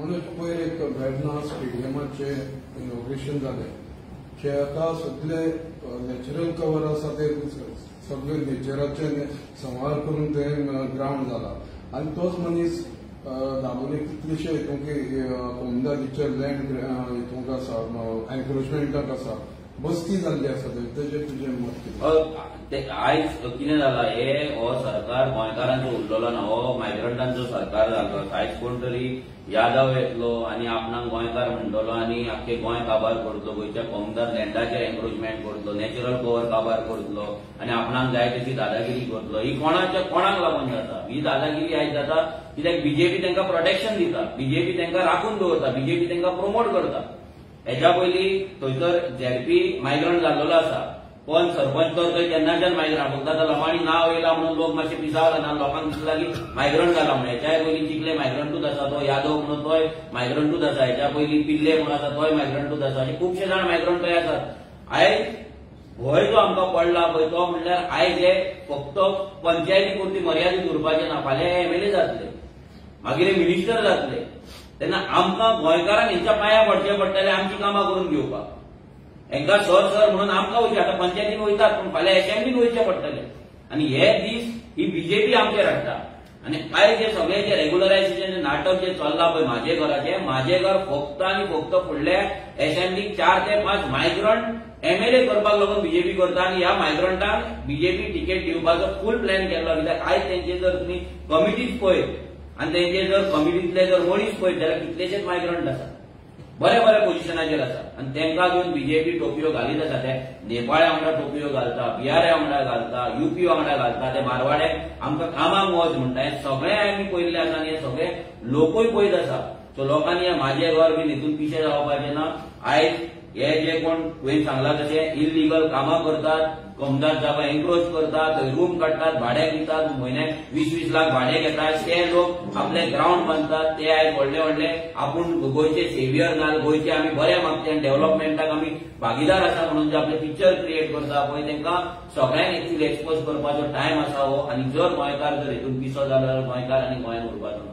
म्हणून पयर एक वेर्ना स्टेडियमाचे इनॉग्रेशन जालें जे आता सगळे नॅचरल कवर आसा ते सगळे नेचराचे संवार करून ते ग्राउंड जाला आनी तोच मनीस दाबोले कितलेशे कोमदादीचे लँड हितूंक आसा एन्क्रोचमेंटाक आसा बस्ती जाल्ली आसा तेजेर तुजें मत कितें? आयज कितें जाला हो सरकार गोंयकारांचो उरलेलो ना, हो मायग्रंटांचो सरकार जालो. आयज कोण तरी यादव येतलो आनी आपणाक गोंयकार म्हणटलो आनी आख्खे गोंय काबार करतलो, गोंयच्या कोमदाद लँडाचेर एन्क्रोचमेंट करतलो, नॅचरल कवर काबार करतलो आनी आपणाक जाय तशी दादागिरी करतलो. ही कोणाक लागून जाता? ही दादागिरी आयज जाता कित्याक बीजेपी तांकां प्रोटेक्शन दिता, बीजेपी तांकां राखून दवरता, बीजेपी तांकां प्रमोट करता. हेच्या पयलीं थंयसर झेडपी मायग्रंट जाल्लो आसा, पण सरपंच तर थंय केन्नाच्यान मायग्रंट, फक्त आतां लोकांनी नांव येयलां म्हणून लोक मातशे पिसावला ना, लोकांक दिसला की मायग्रंट जाला म्हणून. हेच्याय पयलीं चिखले मायग्रंटूच आसा, तो यादव म्हणून तोय मायग्रंटूच आसा, हेच्या पयलीं पिल्ले म्हणून आसा तोय मायग्रंटूच आसा, अशे खुबशे जाण मायग्रंट थंय आसात. आयज भंय जो आमकां पडला पळय तो म्हणल्यार आयज हे फक्त पंचायती पुरती मर्यादीत उरपाचें ना, फाल्यां एमएलए जातले, मागीर हे मिनिस्टर जातले, तेन्ना आमकां गोंयकारांक हेंच्या पांयां पडचें पडटलें आमची कामां करून घेवपाक. हेंकां सर म्हणून आमकां वयचें, आतां पंचायतीन वयतात पूण फाल्यां एसेंब्लीन वयचें पडटलें. आनी हे दीस ही बीजेपी आमचेर हाडटा. आनी आयज हे सगळे जे रेग्युलरायझेशन नाटक जे चल्लां पळय म्हाजे घर फक्त आनी फक्त फुडल्या एसेंब्लीक 4 ते 5 मायग्रंट एमएलए करपाक लागून बीजेपी करता आनी ह्या मायग्रंटांक बीजेपी तिकेट दिवपाचो फूल प्लॅन केल्लो. कित्याक आयज तेंचे जर तुमी कमिटीच पळयत आनी तेंचे जर कमिटींतले जर मनीस पळयत जाल्यार कितलेशेच मायग्रंट आसा, बऱ्या पोझिशनाचेर आसा आनी तांकां घेवन बीजेपी टोपयो घालीत आसा. ते नेपाळ्या वांगडा टोपयो घालता, बिहाऱ्या वांगडा घालता, युपी वांगडा घालता, ते मारवाडे आमकां कामाक वच म्हणटा. हे सगळे आमी पयल्ले आसा आनी हे सगळे लोकूय पळयत आसा. सो लोकांनी म्हाजे घर बीन हितून पिशे जावपाचें ना. आयज हे जे कोण तुवें सांगला तशे इलिगल कामां करतात, कमदार जागा एन्क्रोच करतात, थंय रूम काडटात, भाड्याक दितात, म्हयन्याक 20-20 लाख भाडे घेतात, ते लोक आपले ग्राउंड बांदतात. ते आयज व्हडले आपूण गोंयचे सेव्हियर ना, गोंयचे आमी बरे मागते आनी डेव्हलपमेंटाक आमी भागीदार आसा म्हणून जे आपले पिक्चर क्रिएट करता पळय तेंकां सगळ्यांक एक्चुअली एक्सपोज करपाचो टायम आसा हो. आनी जर गोंयकार जर हितून पिसो जालो जाल्यार गोंयकार आनी गोंयान उरपाचो.